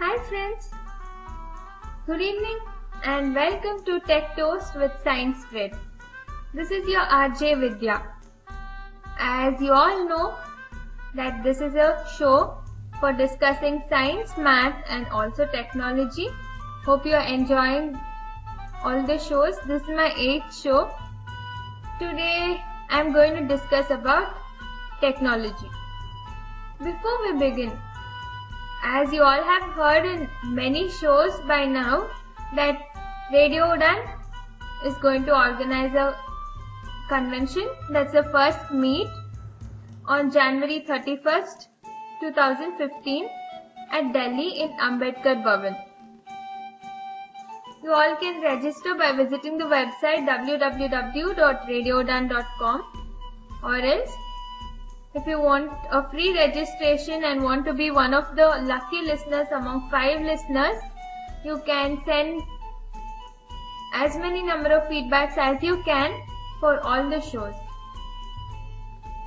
Hi friends, good evening and welcome to Tech Toast with Science Spread. This is your RJ Vidya. As you all know that this is a show for discussing science, math and also technology. Hope you are enjoying all the shows. This is my 8th show. Today I am going to discuss about technology. Before we begin, as you all have heard in many shows by now that Radio Udan is going to organize a convention. That's the first meet on January 31st, 2015 at Delhi in Ambedkar Bhavan. You all can register by visiting the website www.radioudan.com, or else if you want a free registration and want to be one of the lucky listeners among 5 listeners, you can send as many number of feedbacks as you can for all the shows.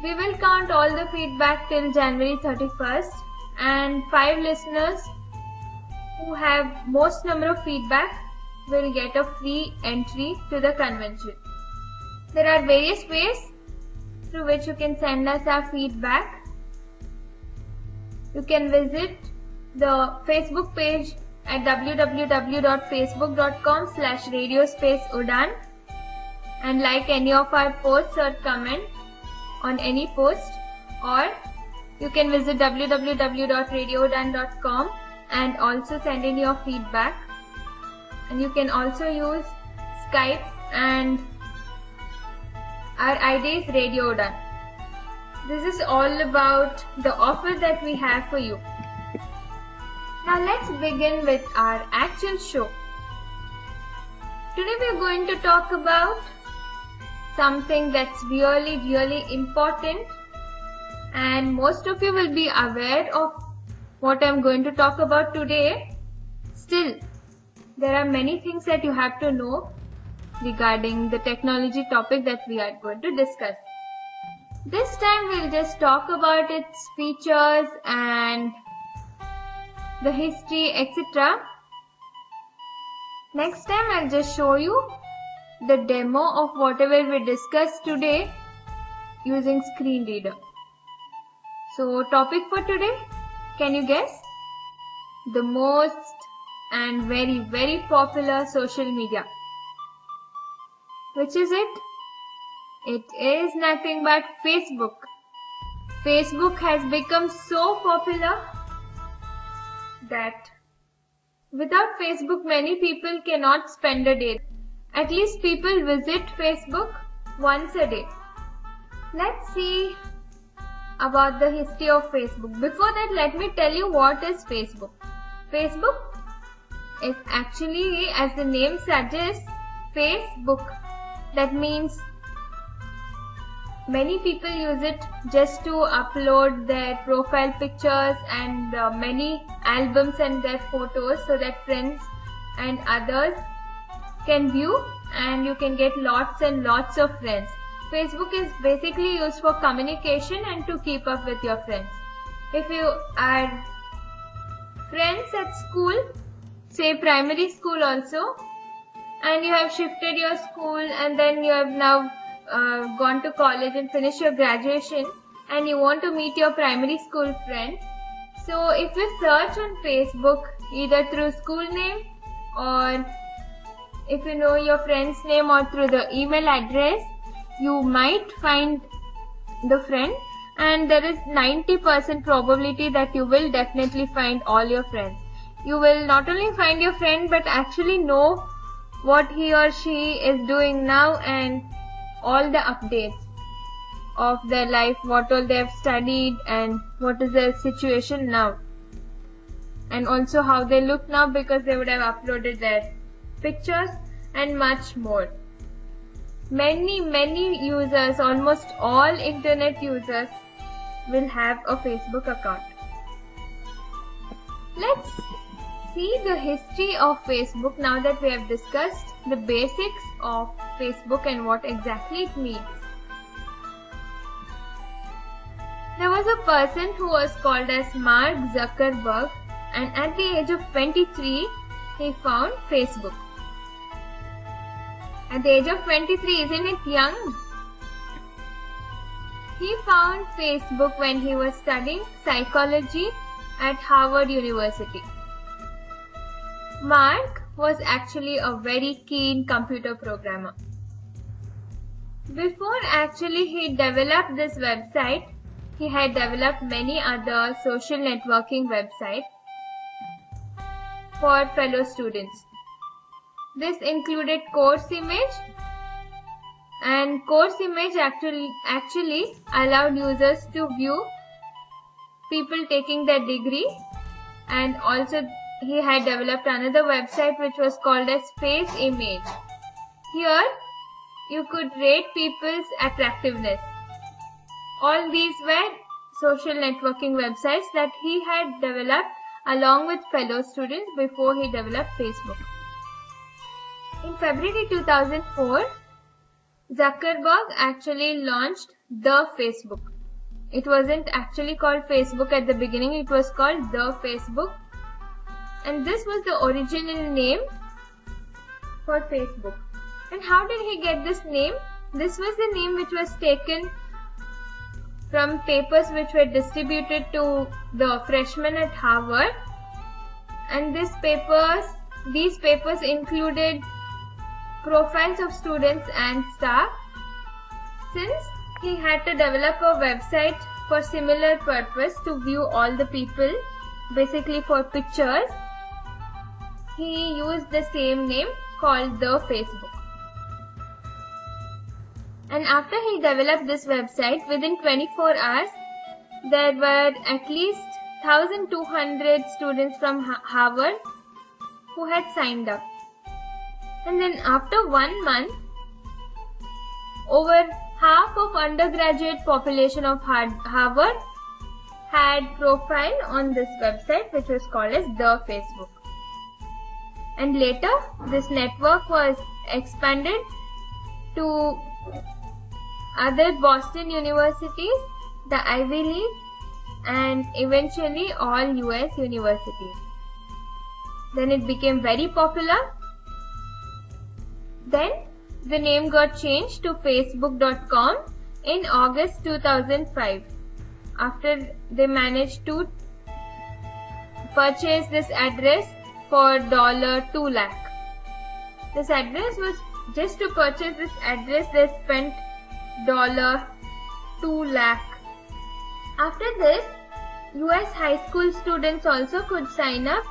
We will count all the feedback till January 31st, and 5 listeners who have most number of feedback will get a free entry to the convention. There are various ways through which you can send us our feedback. You can visit the Facebook page at www.facebook.com/radiospace-udan and like any of our posts or comment on any post, or you can visit www.radioudan.com and also send in your feedback. And you can also use Skype, and our ID is Radio Udan. This is all about the offer that we have for you. Now let's begin with our actual show. Today we are going to talk about something that's really important, and most of you will be aware of what I'm going to talk about today. Still, there are many things that you have to know regarding the technology topic that we are going to discuss. This time we'll just talk about its features and the history, etc. Next time I'll just show you the demo of whatever we discussed today using screen reader. So topic for today, can you guess? The most and very popular social media. Which is it? It is nothing but Facebook. Facebook has become so popular that without Facebook many people cannot spend a day. At least people visit Facebook once a day. Let's see about the history of Facebook. Before that, let me tell you what is Facebook. Facebook is actually, as the name suggests, Facebook. That means many people use it just to upload their profile pictures and many albums and their photos so that friends and others can view, and you can get lots and lots of friends. Facebook is basically used for communication and to keep up with your friends. If you are friends at school, say primary school also, and you have shifted your school and then you have now gone to college and finished your graduation, and you want to meet your primary school friend. So if you search on Facebook either through school name, or if you know your friend's name, or through the email address, you might find the friend, and there is 90% probability that you will definitely find all your friends. You will not only find your friend but actually know what he or she is doing now and all the updates of their life, what all they have studied and what is their situation now, and also how they look now because they would have uploaded their pictures and much more. Many users, almost all internet users, will have a Facebook account. Let's see the history of Facebook now that we have discussed the basics of Facebook and what exactly it means. There was a person who was called as Mark Zuckerberg, and at the age of 23 he found Facebook. At the age of 23, isn't it young? He found Facebook when he was studying psychology at Harvard University. Mark was actually a very keen computer programmer. Before actually he developed this website, he had developed many other social networking websites for fellow students. This included Course Image, and Course Image actually allowed users to view people taking their degree, and also he had developed another website which was called as Face Image. Here you could rate people's attractiveness. All these were social networking websites that he had developed along with fellow students before he developed Facebook. In February 2004, Zuckerberg actually launched the Facebook. It wasn't actually called Facebook at the beginning, it was called the Facebook. And this was the original name for Facebook. And how did he get this name? This was the name which was taken from papers which were distributed to the freshmen at Harvard. And these papers included profiles of students and staff. Since he had to develop a website for similar purpose to view all the people, basically for pictures, he used the same name called the Facebook. And after he developed this website, within 24 hours, there were at least 1,200 students from Harvard who had signed up. And then after 1 month, over half of undergraduate population of Harvard had profile on this website which was called as the Facebook. And later this network was expanded to other Boston universities, the Ivy League, and eventually all US universities. Then it became very popular. Then the name got changed to Facebook.com in August 2005 after they managed to purchase this address for $2 lakh. This address was, just to purchase this address, they spent $2 lakh. After this, US high school students also could sign up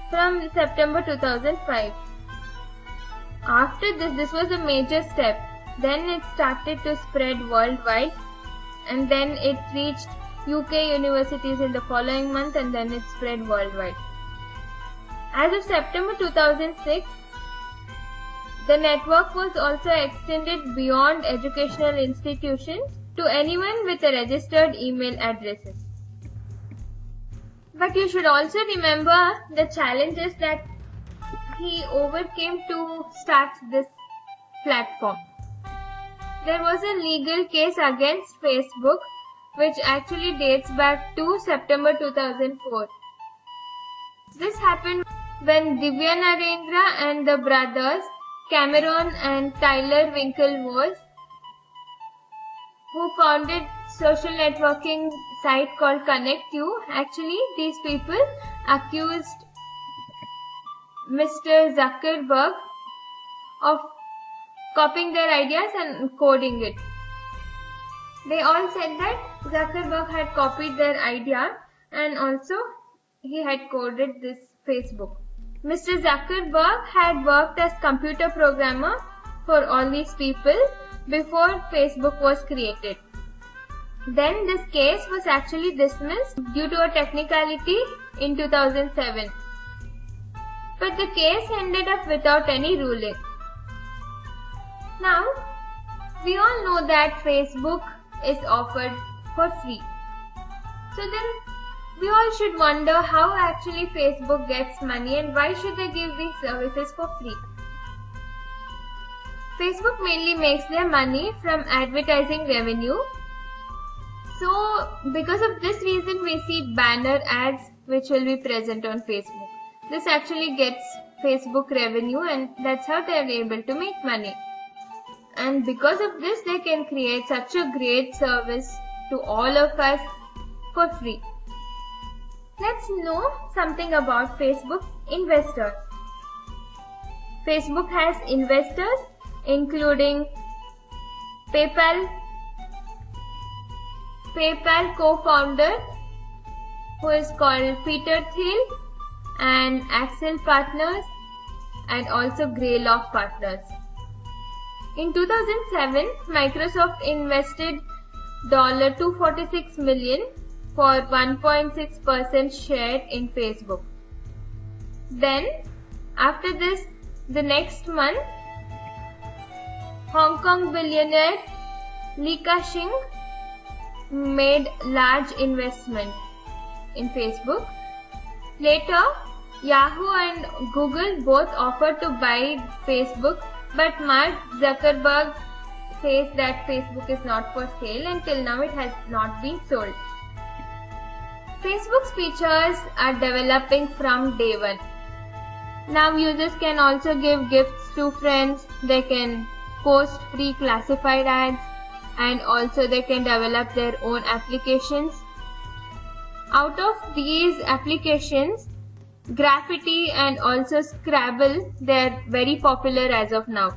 from September 2005. After this was a major step. Then it started to spread worldwide, and then it reached UK universities in the following month, and then it spread worldwide. As of September 2006, the network was also extended beyond educational institutions to anyone with a registered email addresses. But you should also remember the challenges that he overcame to start this platform. There was a legal case against Facebook which actually dates back to September 2004. This happened when Divya Narendra and the brothers Cameron and Tyler Winklevoss, who founded social networking site called ConnectU, actually these people accused Mr. Zuckerberg of copying their ideas and coding it. They all said that Zuckerberg had copied their idea and also he had coded this Facebook. Mr. Zuckerberg had worked as computer programmer for all these people before Facebook was created. Then this case was actually dismissed due to a technicality in 2007. But the case ended up without any ruling. Now, we all know that Facebook is offered for free. So then, we all should wonder how actually Facebook gets money and why should they give these services for free. Facebook mainly makes their money from advertising revenue. So, because of this reason, we see banner ads which will be present on Facebook. This actually gets Facebook revenue, and that's how they are able to make money. And because of this, they can create such a great service to all of us for free. Let's know something about Facebook investors. Facebook has investors including PayPal co-founder, who is called Peter Thiel, and Accel Partners, and also Greylock Partners. In 2007, Microsoft invested $246 million for 1.6% share in Facebook. Then, after this, the next month, Hong Kong billionaire Li Ka-shing made large investment in Facebook. Later, Yahoo and Google both offered to buy Facebook, but Mark Zuckerberg says that Facebook is not for sale, and till now it has not been sold. Facebook's features are developing from day one. Now users can also give gifts to friends, they can post free classified ads, and also they can develop their own applications. Out of these applications, Graffiti and also Scrabble, they are very popular as of now.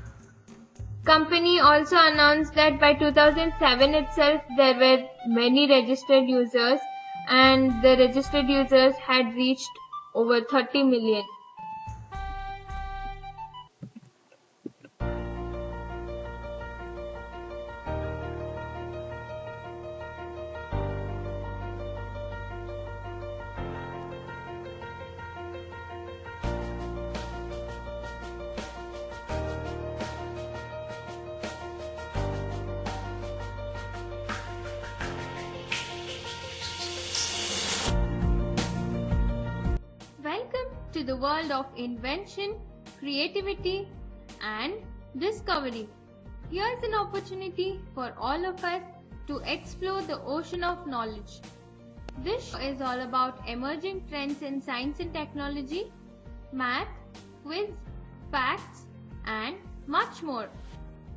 Company also announced that by 2007 itself there were many registered users, and the registered users had reached over 30 million. Welcome to the world of invention, creativity, and discovery. Here's an opportunity for all of us to explore the ocean of knowledge. This show is all about emerging trends in science and technology, math, quiz, facts, and much more.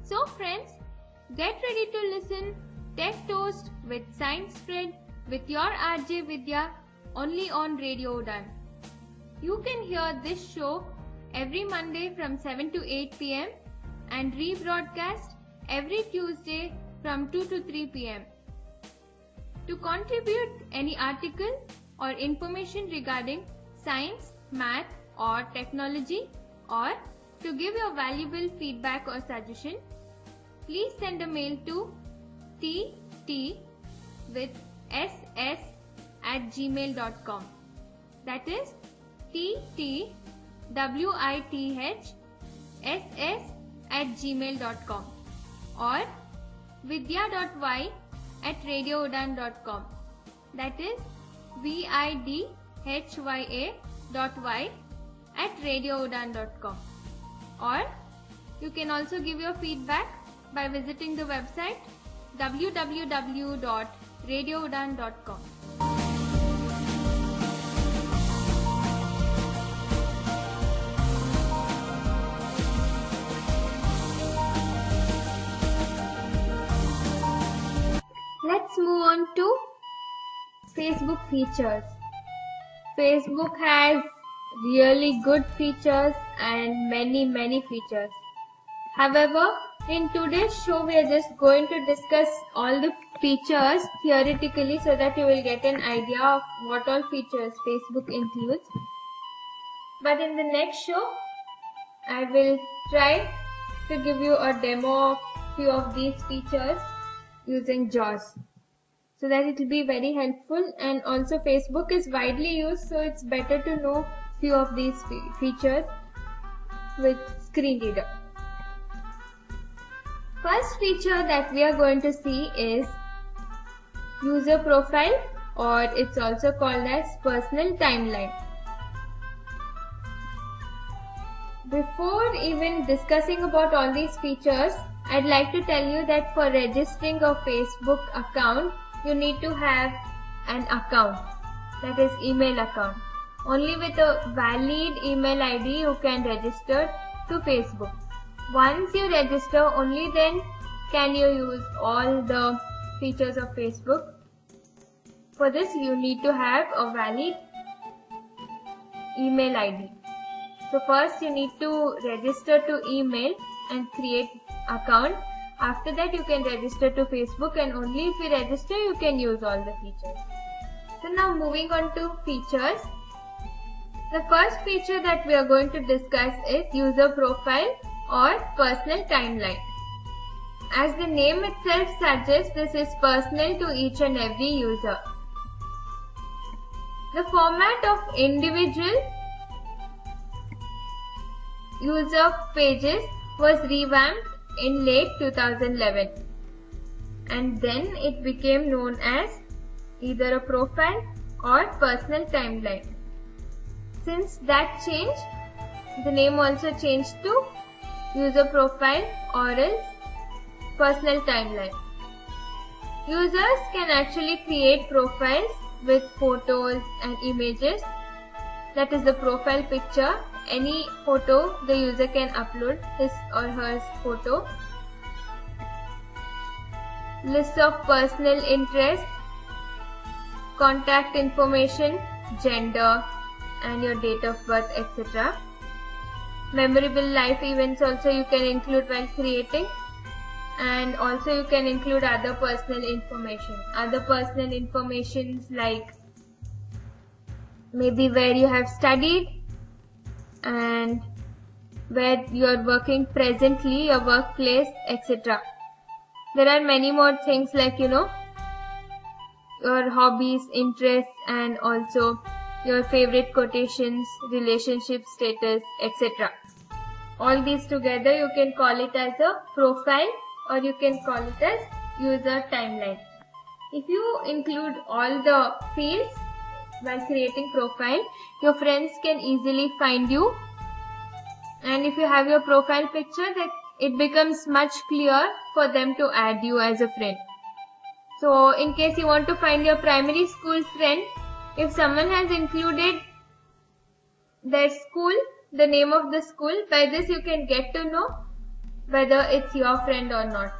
So friends, get ready to listen Tech Toast with Science Spread with your RJ Vidya only on Radio Udaan. You can hear this show every Monday from 7 to 8 pm and rebroadcast every Tuesday from 2 to 3 pm. To contribute any article or information regarding science, math or technology, or to give your valuable feedback or suggestion, please send a mail to ttwithss@gmail.com. That is ttwithss@gmail.com or vidya.y@radioudaan.com. That is vidhya.y@radioudaan.com. Or you can also give your feedback by visiting the website www.radioudaan.com. Let's move on to Facebook features. Facebook has really good features and many features. However, in today's show we are just going to discuss all the features theoretically so that you will get an idea of what all features Facebook includes. But in the next show, I will try to give you a demo of few of these features using JAWS, so that it will be very helpful. And also Facebook is widely used, so it's better to know few of these features with screen reader. First feature that we are going to see is user profile, or it's also called as personal timeline. Before even discussing about all these features, I'd like to tell you that for registering a Facebook account, you need to have an account. that is email account. Only with a valid email ID you can register to Facebook. Once you register, only then can you use all the features of Facebook. For this you need to have a valid email ID. So first you need to register to email and create account. After that you can register to Facebook, and only if you register you can use all the features. So now moving on to features. The first feature that we are going to discuss is user profile or personal timeline. As the name itself suggests, this is personal to each and every user. The format of individual user pages was revamped in late 2011, and then it became known as either a profile or personal timeline. Since that change, the name also changed to user profile or else personal timeline. Users can actually create profiles with photos and images. That is the profile picture. Any photo the user can upload, his or her photo. List of personal interests, contact information, gender and your date of birth, etc. Memorable life events also you can include while creating, and also you can include other personal information. Other personal informations like maybe where you have studied and where you are working presently, your workplace, etc. There are many more things like your hobbies, interests, and also your favorite quotations, relationship status, etc. All these together you can call it as a profile, or you can call it as user timeline. If you include all the fields while creating profile, your friends can easily find you, and if you have your profile picture, that it becomes much clearer for them to add you as a friend. So in case you want to find your primary school friend, if someone has included their school, the name of the school, by this you can get to know whether it's your friend or not.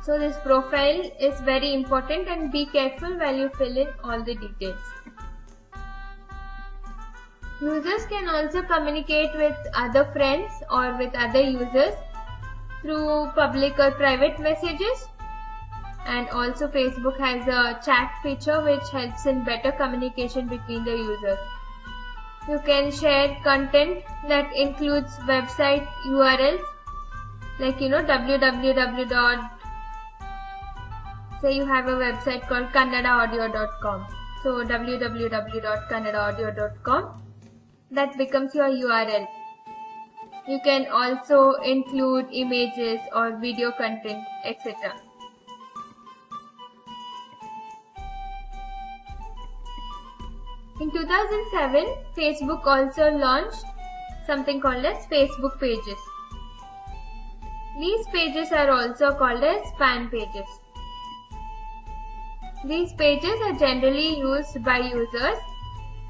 So this profile is very important, and be careful while you fill in all the details. Users can also communicate with other friends or with other users through public or private messages, and also Facebook has a chat feature which helps in better communication between the users. You can share content that includes website URLs like www. Say you have a website called kannadaaudio.com. So www.kannadaaudio.com, that becomes your URL. You can also include images or video content, etc. In 2007, Facebook also launched something called as Facebook pages. These pages are also called as fan pages. These pages are generally used by users,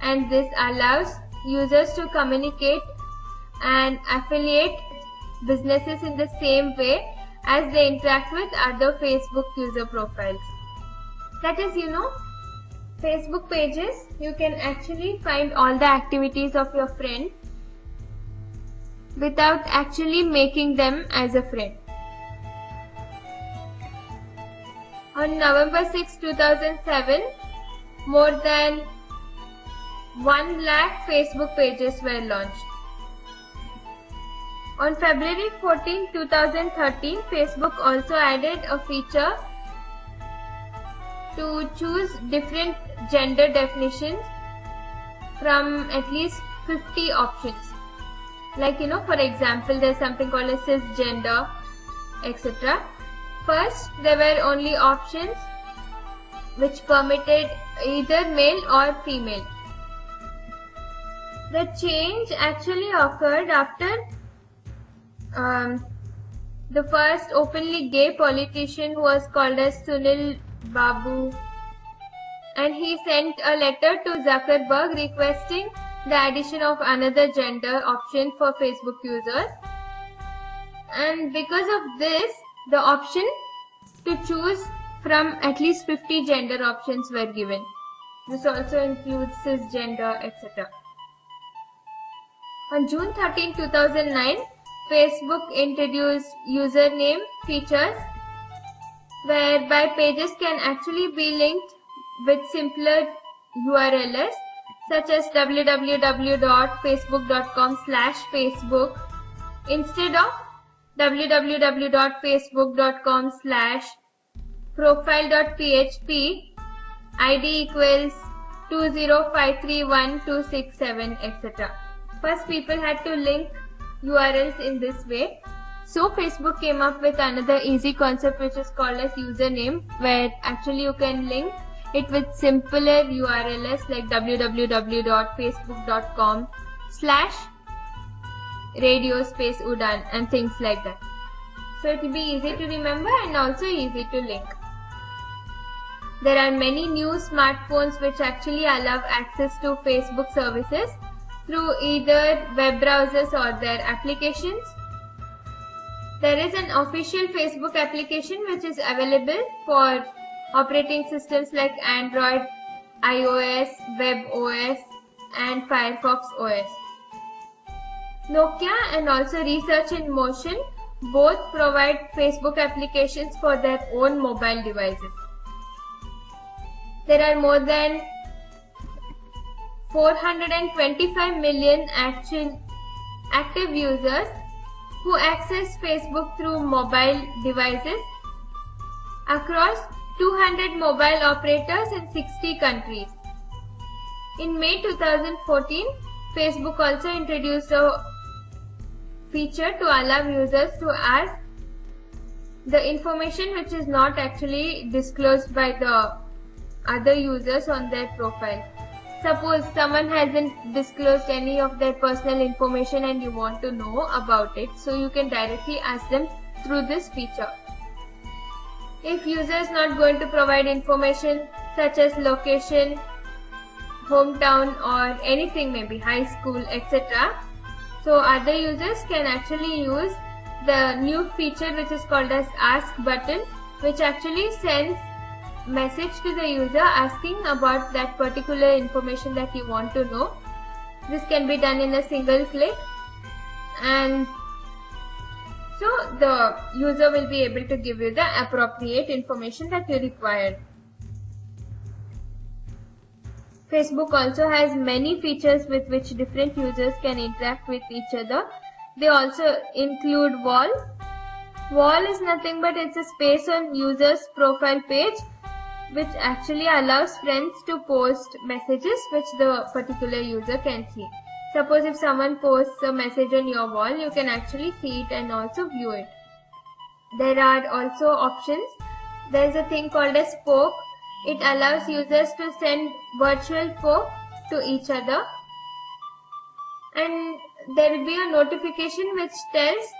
and this allows users to communicate and affiliate businesses in the same way as they interact with other Facebook user profiles. That is, Facebook pages, you can actually find all the activities of your friend without actually making them as a friend. On November 6, 2007, more than 1 lakh Facebook pages were launched. On February 14, 2013, Facebook also added a feature to choose different gender definitions from at least 50 options. Like, for example, there's something called a cisgender, etc. First, there were only options which permitted either male or female. The change actually occurred after the first openly gay politician, who was called as Sunil Babu, and he sent a letter to Zuckerberg requesting the addition of another gender option for Facebook users. And because of this, the option to choose from at least 50 gender options were given. This also includes cisgender, etc. On June 13, 2009, Facebook introduced username features whereby pages can actually be linked with simpler URLs such as www.facebook.com/Facebook instead of www.facebook.com/profile.php ID equals 2053127 etc. First, people had to link URLs in this way. So Facebook came up with another easy concept which is called as username, where actually you can link it with simpler URLs like www.facebook.com/radio_udan and things like that. So it will be easy to remember and also easy to link. There are many new smartphones which actually allow access to Facebook services through either web browsers or their applications. There is an official Facebook application which is available for operating systems like Android, iOS, WebOS and Firefox OS. Nokia and also Research in Motion both provide Facebook applications for their own mobile devices. There are more than 425 million active users who access Facebook through mobile devices across 200 mobile operators in 60 countries. In May 2014, Facebook also introduced a feature to allow users to ask the information which is not actually disclosed by the other users on their profile. Suppose someone hasn't disclosed any of their personal information and you want to know about it, so you can directly ask them through this feature. If user is not going to provide information such as location, hometown or anything, maybe high school, etc., so other users can actually use the new feature which is called as Ask button, which actually sends message to the user asking about that particular information that you want to know. This can be done in a single click, and so the user will be able to give you the appropriate information that you require. Facebook also has many features with which different users can interact with each other. They also include wall. Wall is nothing but it's a space on user's profile page which actually allows friends to post messages which the particular user can see. Suppose if someone posts a message on your wall, you can actually see it and also view it. There are also options. There is a thing called as poke. It allows users to send virtual poke to each other, and there will be a notification which tells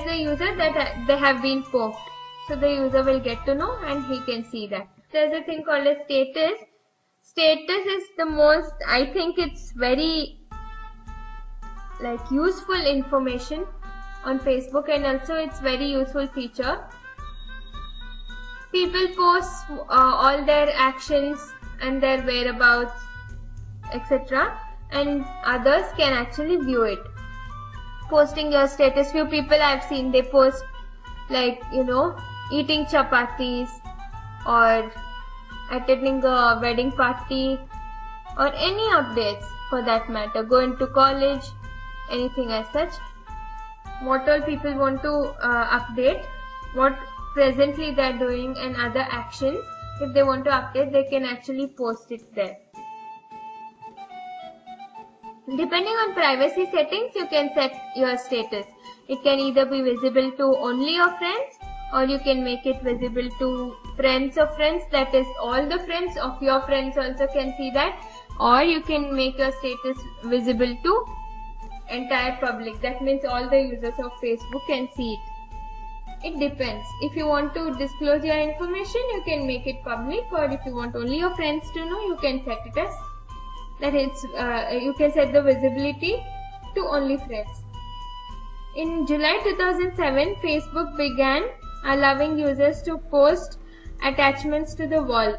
the user that they have been poked. So the user will get to know and he can see that. There's a thing called as status. Status is the most, I think it's very useful information on Facebook, and also it's very useful feature. People post all their actions and their whereabouts, etc., and others can actually view it. Posting your status, few people I've seen, they post eating chapatis or attending a wedding party or any updates for that matter, going to college, anything as such. What all people want to update, what presently they are doing and other actions, if they want to update, they can actually post it there. Depending on privacy settings, you can set your status. It can either be visible to only your friends, or you can make it visible to friends of friends, that is all the friends of your friends also can see that, or you can make your status visible to entire public, that means all the users of Facebook can see it. It depends. If you want to disclose your information, you can make it public, or if you want only your friends to know, you can set it as that you can set the visibility to only friends. In July 2007, Facebook began allowing users to post attachments to the wall.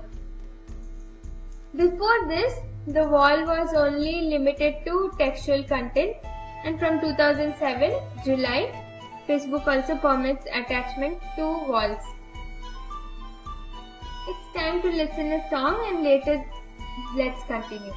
Before this, the wall was only limited to textual content, and from 2007 July, Facebook also permits attachment to walls. It's time to listen a song and later let's continue.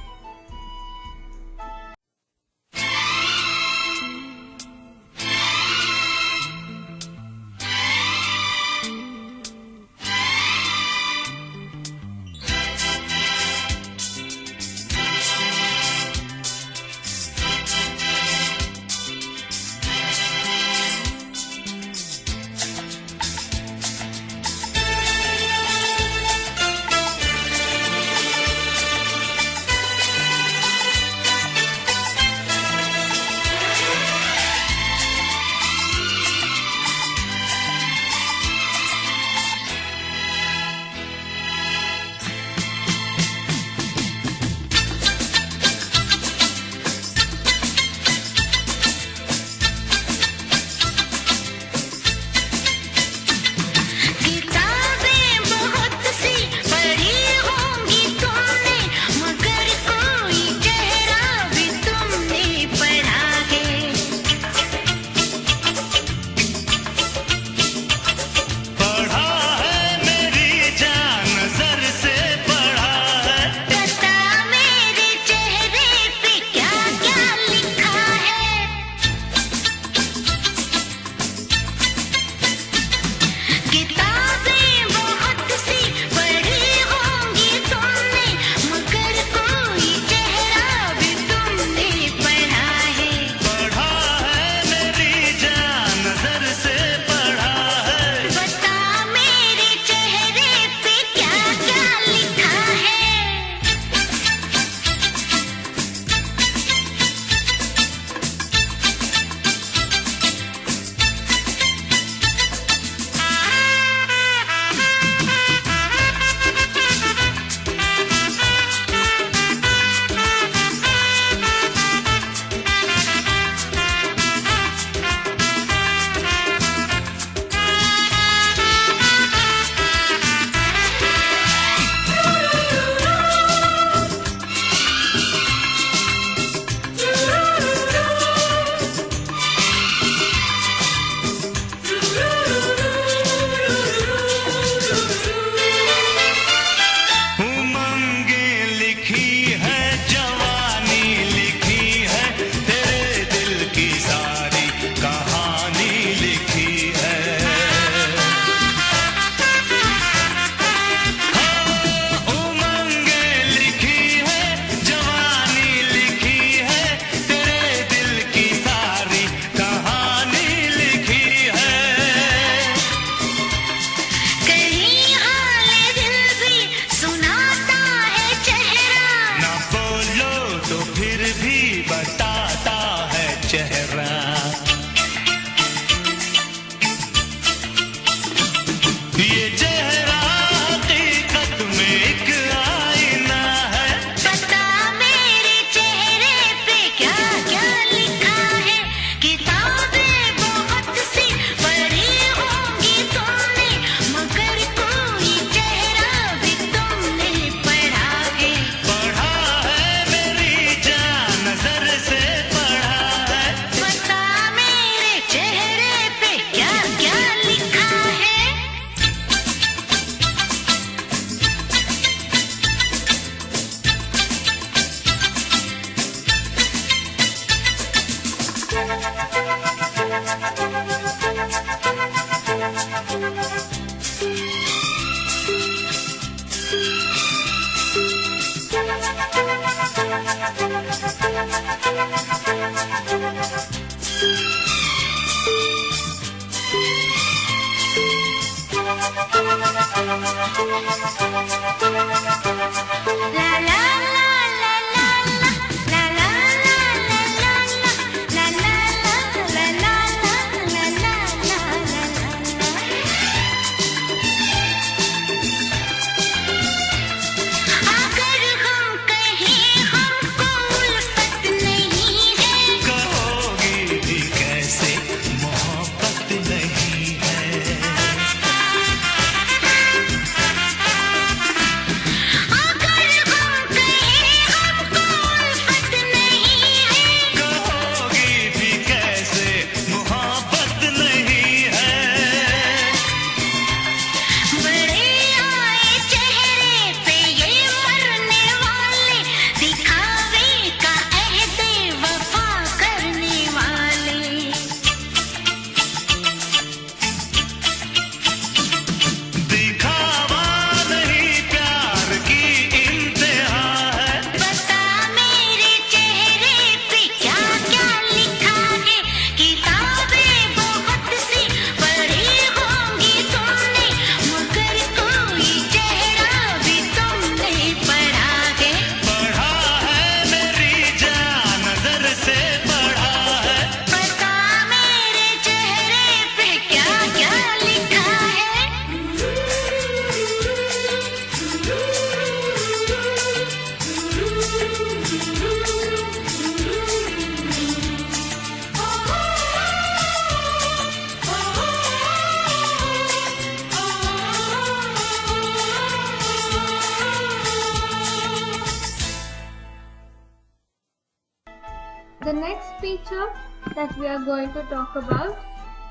The next feature that we are going to talk about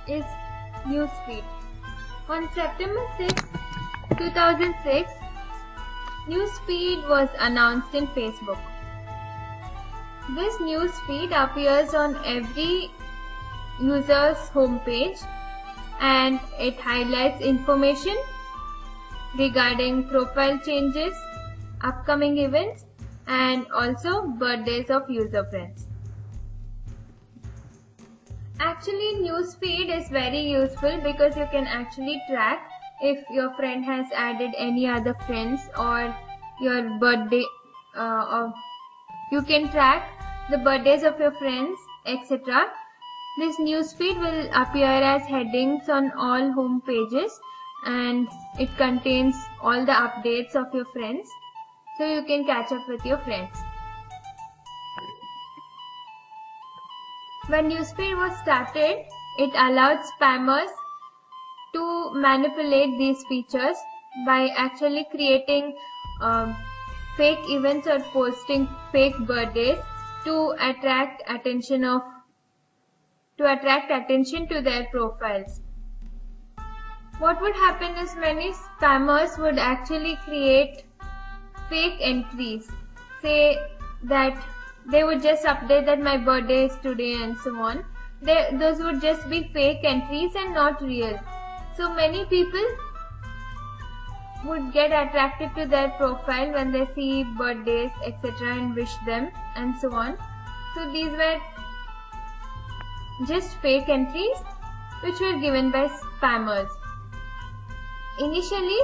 is Newsfeed. On September 6, 2006, Newsfeed was announced in Facebook. This newsfeed appears on every user's homepage and it highlights information regarding profile changes, upcoming events, and also birthdays of user friends. Actually, Newsfeed is very useful because you can actually track if your friend has added any other friends or your birthday, you can track the birthdays of your friends, etc. This newsfeed will appear as headings on all home pages and it contains all the updates of your friends, so you can catch up with your friends. When Newsfeed was started, it allowed spammers to manipulate these features by actually creating fake events or posting fake birthdays to attract attention to their profiles. What would happen is many spammers would actually create fake entries, say that they would just update that my birthday is today and so on. Those would just be fake entries and not real. So many people would get attracted to their profile when they see birthdays, etc. and wish them and so on. So these were just fake entries which were given by spammers. Initially,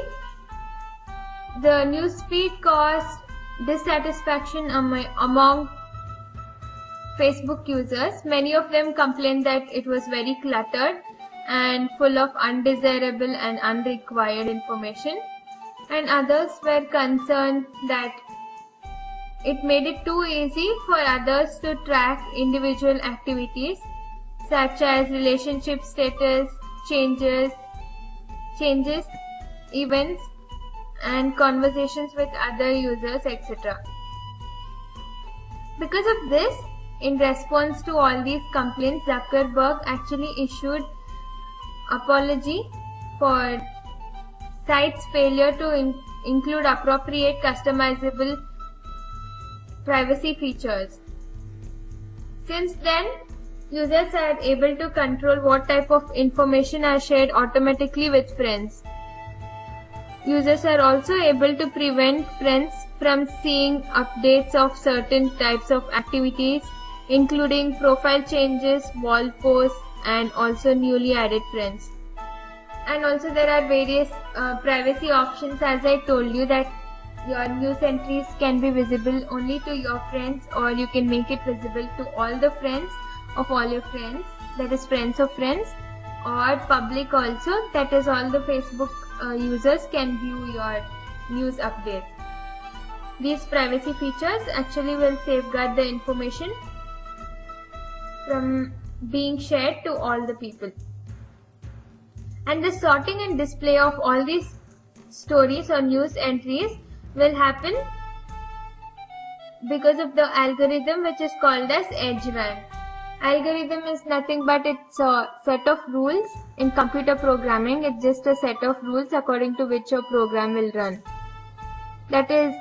the newsfeed caused dissatisfaction among Facebook users. Many of them complained that it was very cluttered and full of undesirable and unrequired information, and others were concerned that it made it too easy for others to track individual activities such as relationship status, changes, events, and conversations with other users, etc. Because of this, in response to all these complaints, Zuckerberg actually issued apology for site's failure to include appropriate customizable privacy features. Since then, users are able to control what type of information are shared automatically with friends. Users are also able to prevent friends from seeing updates of certain types of activities, including profile changes, wall posts, and also newly added friends. And also there are various privacy options, as I told you, that your news entries can be visible only to your friends, or you can make it visible to all the friends of all your friends, that is friends of friends, or public also, that is all the Facebook users can view your news updates. These privacy features actually will safeguard the information from being shared to all the people. And the sorting and display of all these stories or news entries will happen because of the algorithm which is called as EdgeRank. Algorithm is nothing but it's a set of rules. In computer programming, it's just a set of rules according to which your program will run. That is,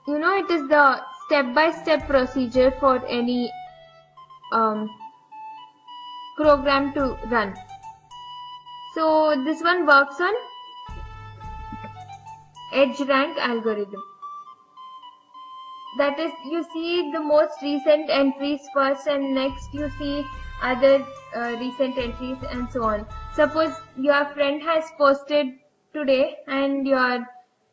it is the step-by-step procedure for any program to run. So this one works on EdgeRank algorithm. That is, you see the most recent entries first, and next you see other recent entries and so on. Suppose your friend has posted today and your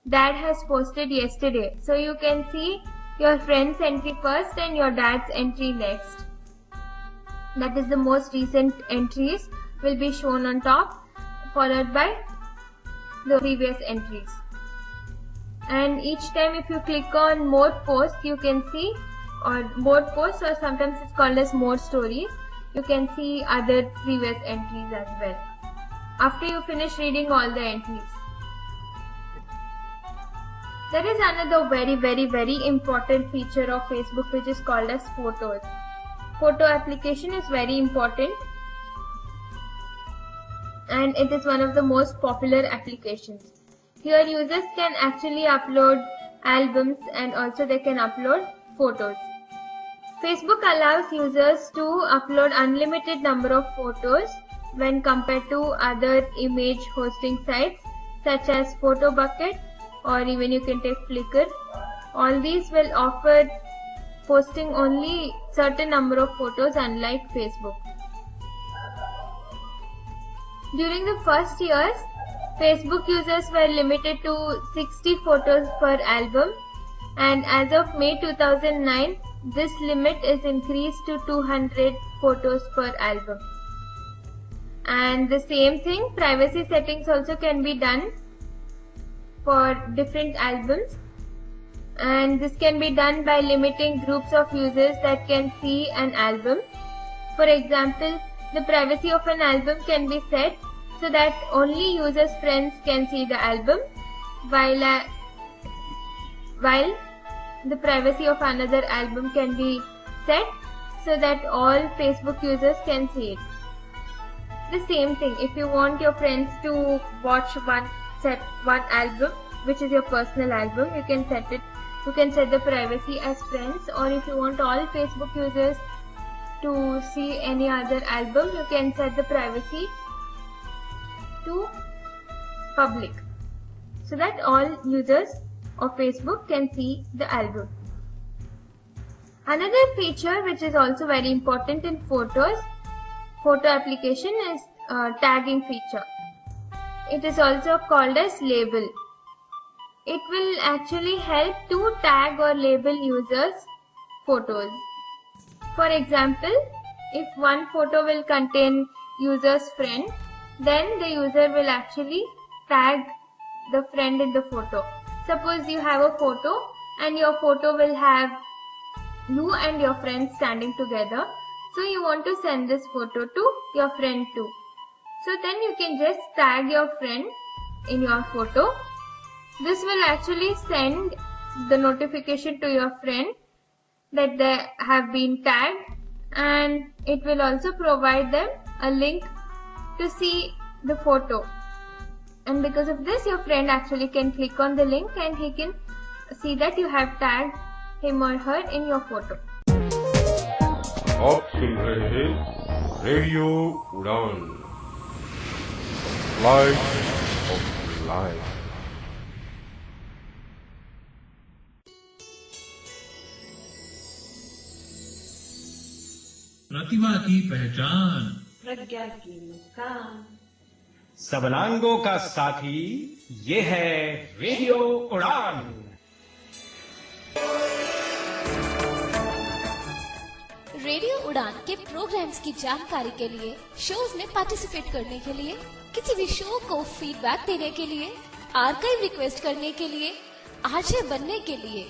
dad has posted yesterday. So you can see your friend's entry first and your dad's entry next. That is, the most recent entries will be shown on top, followed by the previous entries. And each time if you click on more posts, you can see, or more posts, or sometimes it's called as more stories, you can see other previous entries as well after you finish reading all the entries. There is another very important feature of Facebook which is called as photos. photo application is very important, and it is one of the most popular applications. Here users can actually upload albums and also they can upload photos. Facebook allows users to upload unlimited number of photos when compared to other image hosting sites such as PhotoBucket, or even you can take Flickr. All these will offer posting only certain number of photos, unlike Facebook. During the first years, Facebook users were limited to 60 photos per album, and as of May 2009, this limit is increased to 200 photos per album. And the same thing, privacy settings also can be done for different albums, and this can be done by limiting groups of users that can see an album. For example, the privacy of an album can be set so that only users' friends can see the album, while the privacy of another album can be set so that all Facebook users can see it. The same thing, if you want your friends to watch one album, which is your personal album, you can set the privacy as friends, or if you want all Facebook users to see any other album, you can set the privacy to public, so that all users of Facebook can see the album. Another feature which is also very important in photo application is tagging feature. It is also called as label. It will actually help to tag or label users' photos. For example, if one photo will contain user's friend, then the user will actually tag the friend in the photo. Suppose you have a photo and your photo will have you and your friend standing together. So you want to send this photo to your friend too. So then you can just tag your friend in your photo. This will actually send the notification to your friend that they have been tagged, and it will also provide them a link to see the photo. And because of this, your friend actually can click on the link and he can see that you have tagged him or her in your photo. आप सुन रहे हैं radio उड़ान, flight of life. प्रतिभा की पहचान, प्रज्ञा की मुस्कान, सबलांगों का साथी, ये है रेडियो उड़ान। रेडियो उड़ान के प्रोग्राम्स की जानकारी के लिए, शोज में पार्टिसिपेट करने के लिए, किसी भी शो को फीडबैक देने के लिए, आर्काइव रिक्वेस्ट करने के लिए, आरजे बनने के लिए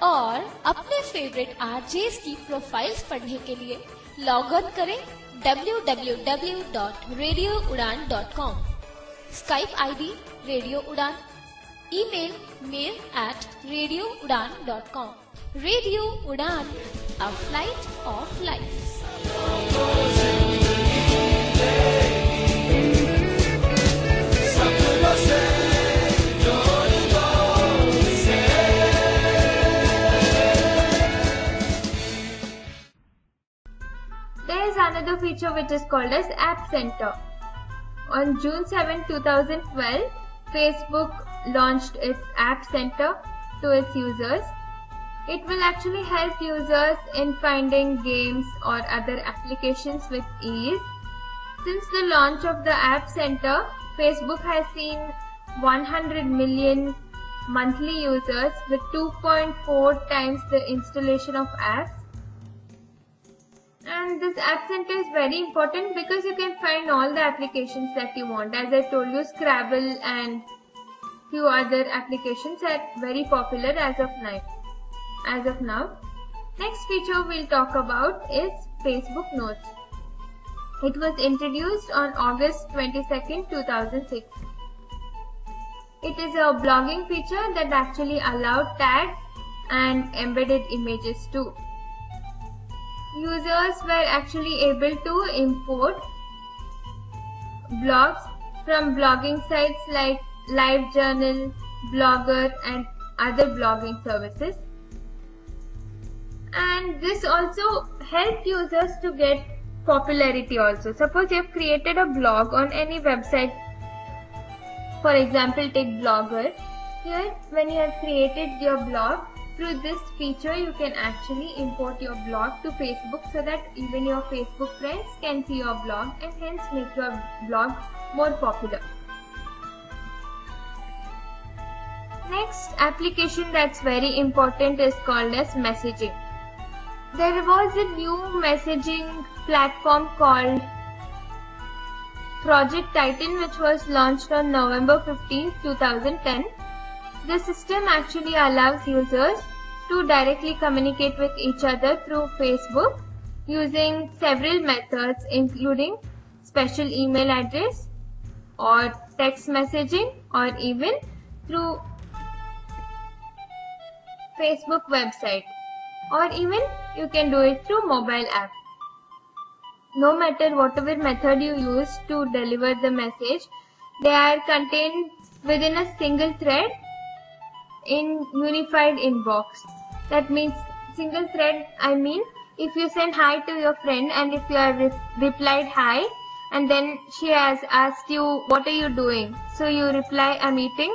और अपने फेवरेट आरजेस की प्रोफाइल्स पढ़ने के लिए लॉग ऑन करें www.radioudan.com, स्काइप आईडी रेडियो उड़ान, ईमेल mail@radioudan.com। रेडियो उड़ान, a flight of life। There is another feature which is called as App Center. On June 7, 2012, Facebook launched its App Center to its users. It will actually help users in finding games or other applications with ease. Since the launch of the App Center, Facebook has seen 100 million monthly users with 2.4 times the installation of apps. And this App Center is very important because you can find all the applications that you want. As I told you, Scrabble and few other applications are very popular as of now. Next feature we'll talk about is Facebook Notes. It was introduced on August 22nd, 2006. It is a blogging feature that actually allowed tags and embedded images too. users were actually able to import blogs from blogging sites like LiveJournal, Blogger and other blogging services. And this also helped users to get popularity also. Suppose you have created a blog on any website, for example take Blogger. Here when you have created your blog, through this feature you can actually import your blog to Facebook so that even your Facebook friends can see your blog and hence make your blog more popular. Next application that's very important is called as messaging. There was a new messaging platform called Project Titan which was launched on November 15, 2010. The system actually allows users to directly communicate with each other through Facebook using several methods including special email address or text messaging or even through Facebook website, or even you can do it through mobile app. No matter whatever method you use to deliver the message, they are contained within a single thread in unified inbox. That means single thread, I mean if you send hi to your friend and if you have replied hi and then she has asked you what are you doing, so you reply I'm eating.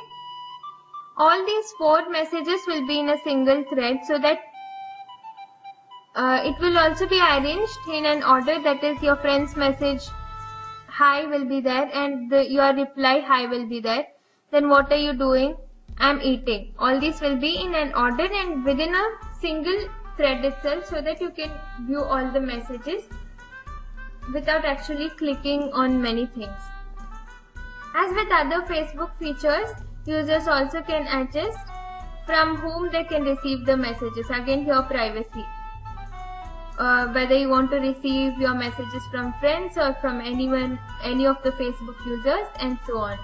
All these 4 messages will be in a single thread so that it will also be arranged in an order, that is your friend's message hi will be there and your reply hi will be there. Then what are you doing? I'm eating. All these will be in an order and within a single thread itself so that you can view all the messages without actually clicking on many things. As with other Facebook features, users also can adjust from whom they can receive the messages. Again here privacy. Whether you want to receive your messages from friends or from anyone, any of the Facebook users and so on.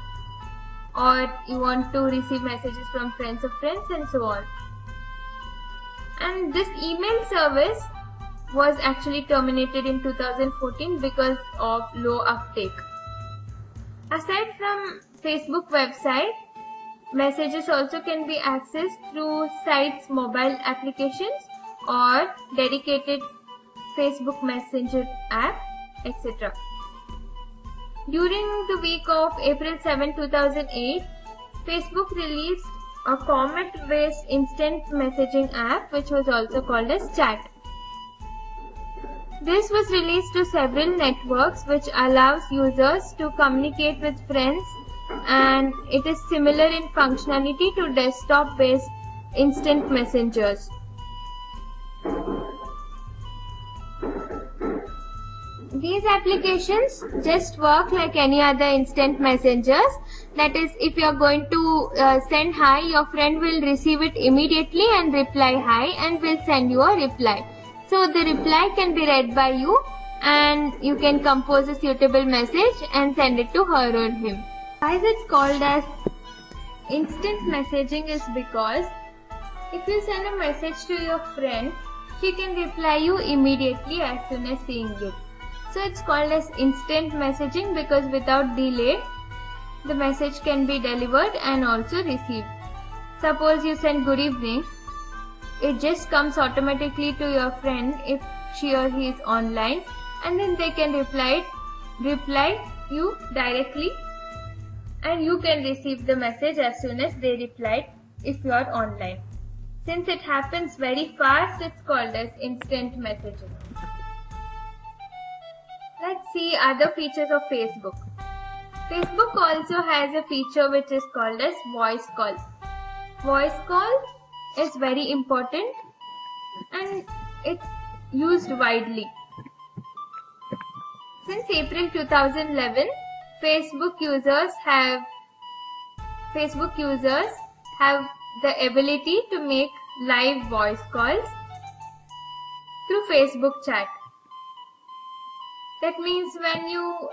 Or you want to receive messages from friends of friends and so on. And this email service was actually terminated in 2014 because of low uptake. Aside from Facebook website, messages also can be accessed through sites' mobile applications or dedicated Facebook Messenger app, etc. During the week of April 7, 2008, Facebook released a Comet-based instant messaging app which was also called as Chat. This was released to several networks which allows users to communicate with friends, and it is similar in functionality to desktop-based instant messengers. These applications just work like any other instant messengers. That is, if you are going to send hi, your friend will receive it immediately and reply hi and will send you a reply. So the reply can be read by you and you can compose a suitable message and send it to her or him. Why is it called as instant messaging is because if you send a message to your friend, she can reply you immediately as soon as seeing it. So it's called as instant messaging because without delay, the message can be delivered and also received. Suppose you send good evening, it just comes automatically to your friend if she or he is online, and then they can reply you directly and you can receive the message as soon as they replied if you are online. Since it happens very fast, it's called as instant messaging. Let's see other features of Facebook. Facebook also has a feature which is called as voice call. Voice call is very important and it's used widely. Since April 2011, Facebook users have the ability to make live voice calls through Facebook chat. That means when you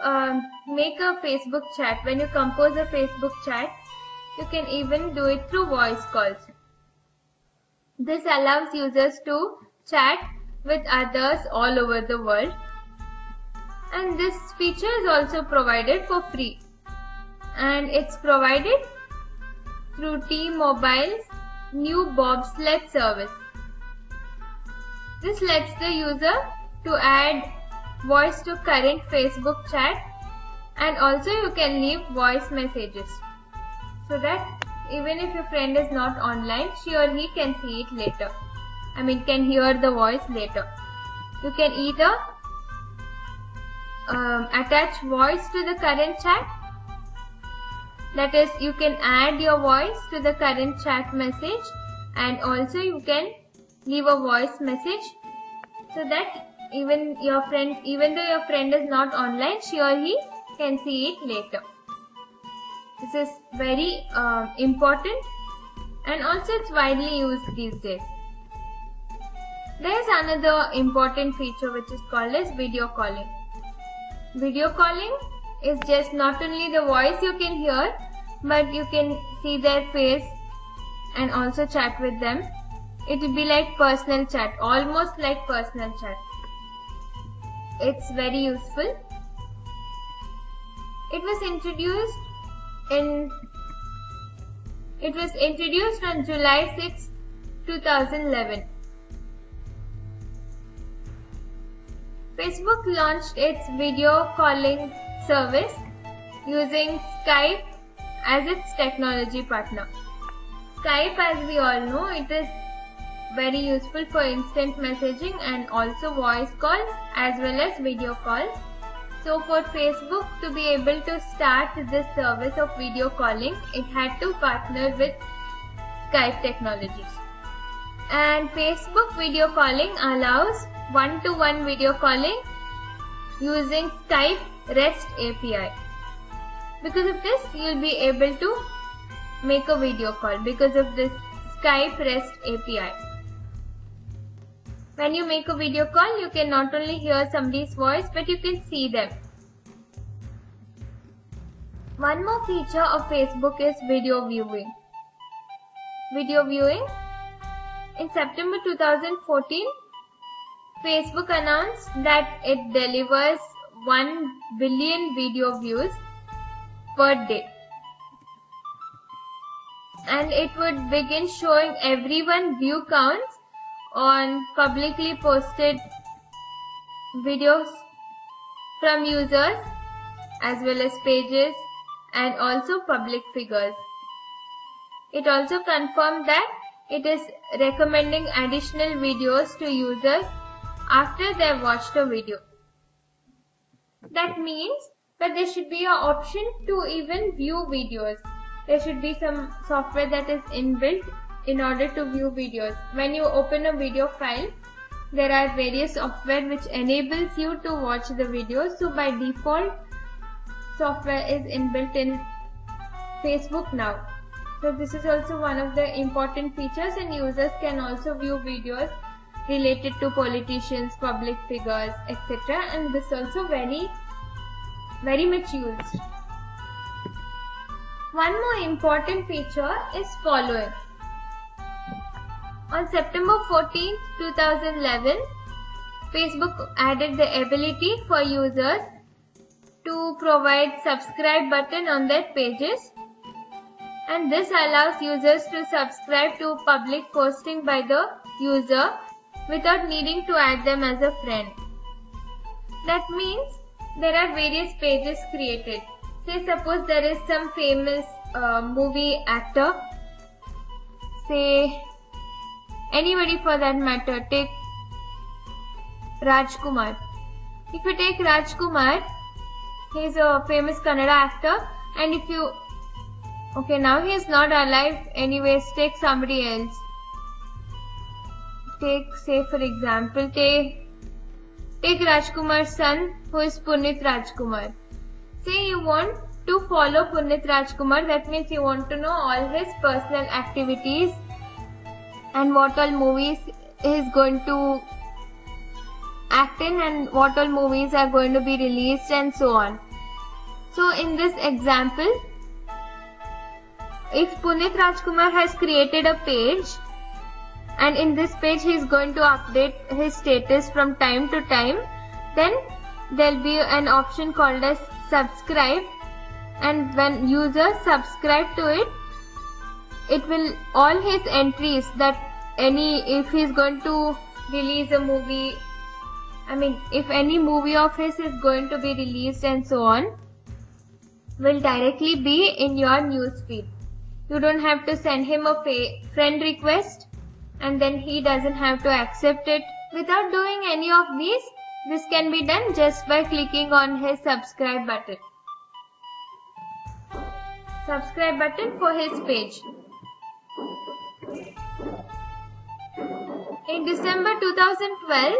make a Facebook chat, when you compose a Facebook chat, you can even do it through voice calls. This allows users to chat with others all over the world. And this feature is also provided for free, and it's provided through T-Mobile's new bobsled service. This lets the user to add voice to current Facebook chat, and also you can leave voice messages so that even if your friend is not online, she or he can see it later. Can hear the voice later. You can either attach voice to the current chat. That is, you can add your voice to the current chat message, and also you can leave a voice message so that even though your friend is not online, she or he can see it later. This is very important, and also it's widely used these days. There is another important feature which is called as video calling. Video calling is just not only the voice you can hear, but you can see their face and also chat with them. It will be like personal chat, almost like personal chat. It's very useful. It was introduced on July 6, 2011. Facebook launched its video calling service using Skype as its technology partner. Skype, as we all know, it is very useful for instant messaging and also voice calls as well as video calls. So for Facebook to be able to start this service of video calling, it had to partner with Skype technologies. And Facebook video calling allows one-to-one video calling using Skype REST API. Because of this, you will be able to make a video call because of this Skype REST API. When you make a video call, you can not only hear somebody's voice, but you can see them. One more feature of Facebook is video viewing. Video viewing. In September 2014, Facebook announced that it delivers 1 billion video views per day. And it would begin showing everyone view counts on publicly posted videos from users as well as pages and also public figures. It also confirmed that it is recommending additional videos to users after they have watched a video. That means that there should be an option to even view videos. There should be some software that is inbuilt in order to view videos. When you open a video file, there are various software which enables you to watch the videos. So by default, software is inbuilt in Facebook now. So this is also one of the important features, and users can also view videos related to politicians, public figures, etc. And this is also very much used. One more important feature is following. On September 14, 2011, Facebook added the ability for users to provide subscribe button on their pages, and this allows users to subscribe to public posting by the user without needing to add them as a friend. That means there are various pages created. Say suppose there is some famous movie actor, say anybody for that matter, take Rajkumar. If you take Rajkumar, he is a famous Kannada actor, and if you now he is not alive, anyways, take somebody else. Take, say for example, take Rajkumar's son, who is Punit Rajkumar. Say you want to follow Punit Rajkumar, that means you want to know all his personal activities and what all movies he is going to act in and what all movies are going to be released and so on. So in this example, if Punit Rajkumar has created a page and in this page he is going to update his status from time to time. Then there'll be an option called as subscribe, and when users subscribe to it, it will all his entries that if he's going to release a movie, if any movie of his is going to be released and so on, will directly be in your newsfeed. You don't have to send him a friend request and then he doesn't have to accept it. Without doing any of these, this can be done just by clicking on his subscribe button. Subscribe button for his page. In December 2012,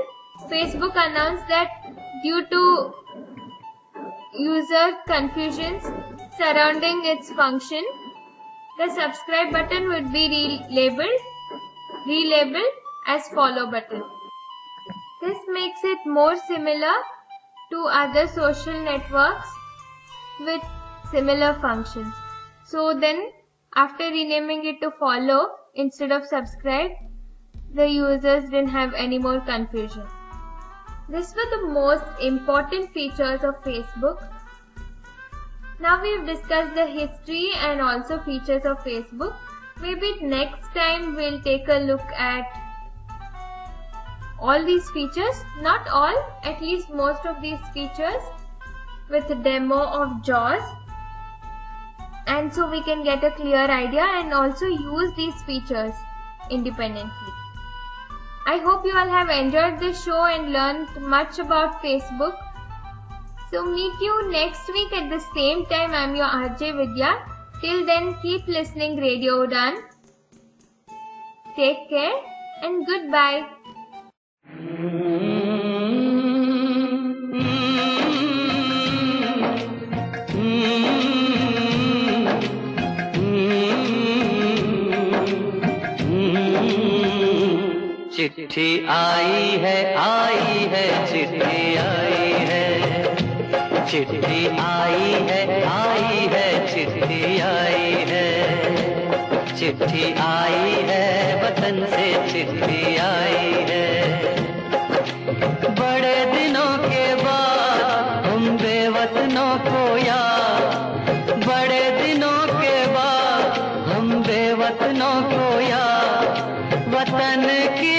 Facebook announced that due to user confusions surrounding its function, the subscribe button would be relabeled as follow button. This makes it more similar to other social networks with similar functions. So then, after renaming it to follow instead of subscribe, the users didn't have any more confusion. These were the most important features of Facebook. Now we've discussed the history and also features of Facebook. Maybe next time we'll take a look at all these features, not all, at least most of these features, with a demo of JAWS, and so we can get a clear idea and also use these features independently. I hope you all have enjoyed this show and learned much about Facebook. So meet you next week at the same time. I'm your RJ Vidya. Till then, keep listening Radio Udan. Take care and goodbye. चिट्ठी आई है चिट्ठी आई है, चिट्ठी आई है चिट्ठी आई है, चिट्ठी आई है वतन से चिट्ठी आई है। बड़े दिनों के बाद हम बेवतनों को याद, बड़े दिनों के बाद हम बेवतनों को याद, वतन की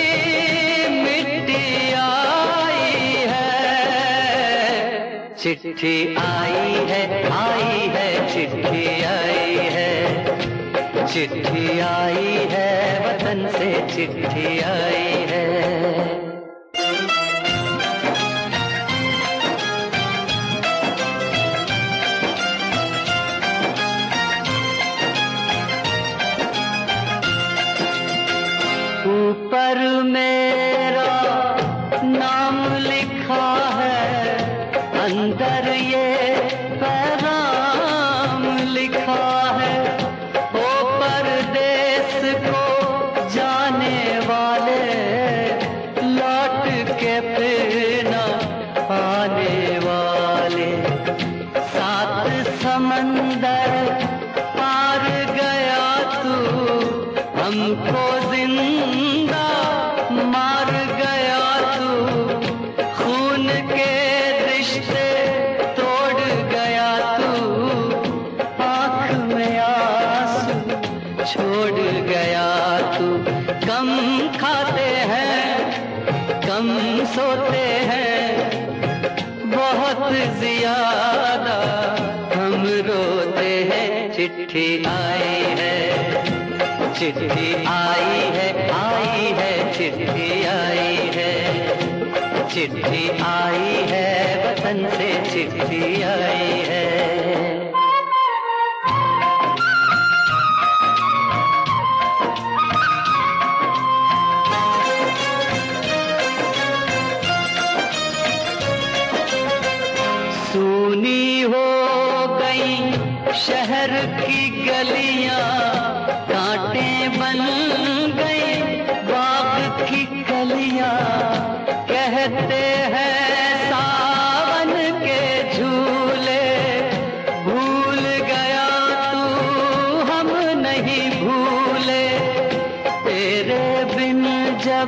मिट्टी आई है। चिट्ठी आई है चिट्ठी आई है, चिट्ठी आई है वतन से चिट्ठी आई है। ऊपर मेरा नाम लिखा है, अंदर ये पैगाम लिखा है। ओ परदेस को जाने वाले, लौट के फिर न आने वाले। सात समंदर पार गया तू, हमको जिंदा मार गया तू, खून के रिश्ते तोड़ गया तू, आँख में आंसू छोड़ गया तू। कम खाते हैं कम सोते हैं, बहुत ज्यादा हम रोते हैं। चिट्ठी आई है, चिट्ठी आई है चिट्ठी आई है, चिट्ठी आई है वतन से चिट्ठी आई है। सूनी हो गई शहर की गलियां, कांटे बन गई बाग की कलियां। कहते हैं सावन के झूले, भूल गया तू हम नहीं भूले। तेरे बिन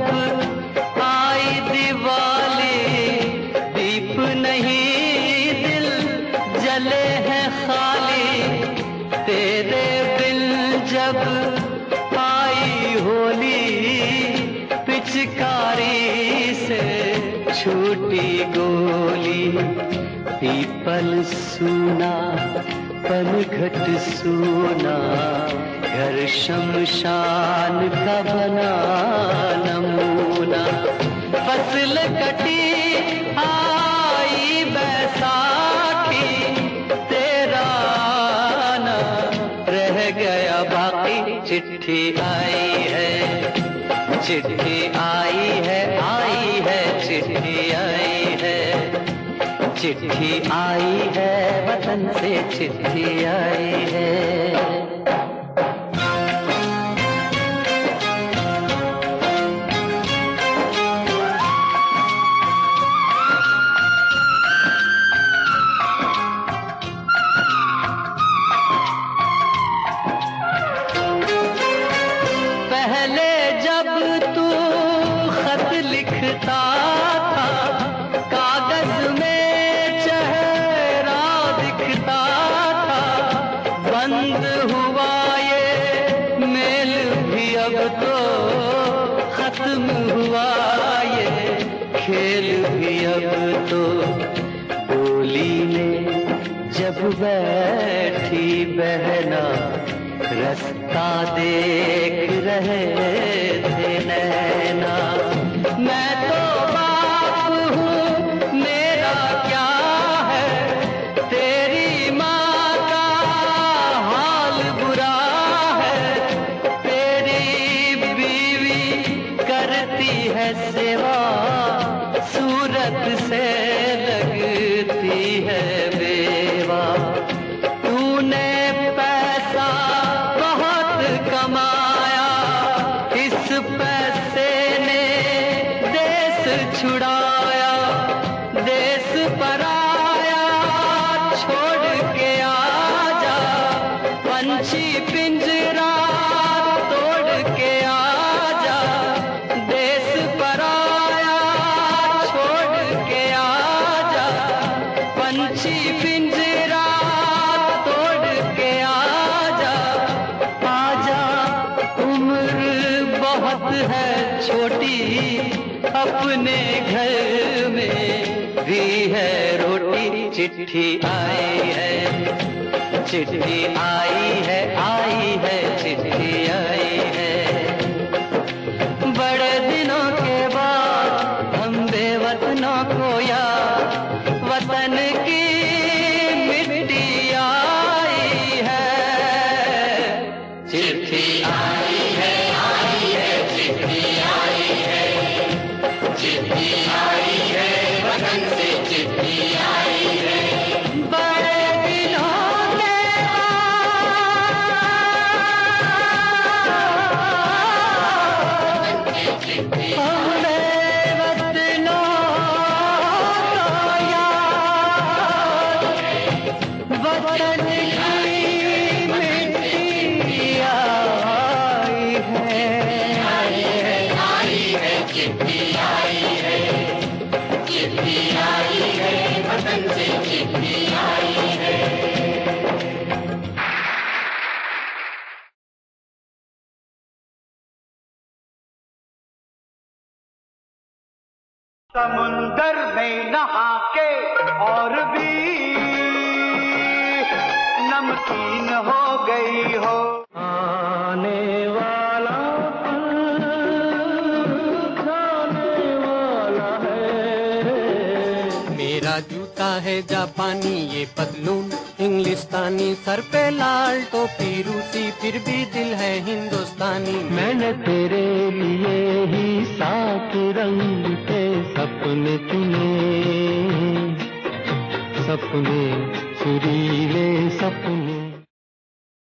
जब आई दिवाली, दीप नहीं दिल जले हैं खाली, तेरे बिन जब आई होली, पिचकारी से छूटी गोली। पीपल सूना पनघट सूना, घर शमशान का बना नमूना। फसल कटी आई बैसाखी, तेरा आना रह गया बाकी। चिट्ठी आई है, चिट्ठी आई है, आई है, चिट्ठी आई है, चिट्ठी आई है, वतन से चिट्ठी आई है। पहले जब तू खत लिखता था, कागज में चेहरा दिखता था। बंद हुआ ये मेल भी अब तो, खत्म हुआ ये खेल भी अब तो। डोली में जब बैठी बहना, रास्ता देख रहे थे नैना। मैं तो बाप हूँ, मेरा क्या है, तेरी माँ का हाल बुरा है। तेरी बीवी करती है सेवा, सूरत से लगती है बेवा। तूने पैसा कमाया, इस पैसे ने देश छुड़ाया। देश पराया छोड़ के आजा, पंछी पिंजरा तोड़ के आजा। देश पराया छोड़ के आजा, पंछी पिंजरा तोड़ के आजा। बहुत है छोटी, अपने घर में भी है रोटी। चिट्ठी आई है, चिट्ठी आई है, आई है, चिट्ठी आई है। बड़े दिनों के बाद हम बेवतनों को याद, वतन की मिट्टी आई है। चिट्ठी आई है, चिट्ठी आई है, चिट्ठी आई है, वतन से चिट्ठी आई है। बड़े दिनों के बाद हमने वतनों को याद, वतन की मिट्टी आई है। चिट्ठी आई है, चिट्ठी आई है, वतन से चिट्ठी आई है। समुंदर में नहा के और भी नमकीन हो गई हो। आने वाला मेरा जूता है जापानी, ये पतलून इंग्लिस्तानी, सर पे लाल टोपी रूसी, फिर भी दिल है हिंदुस्तानी। मैंने तेरे लिए ही 7 रंग के सपने चुने, सपने सुरीले सपने।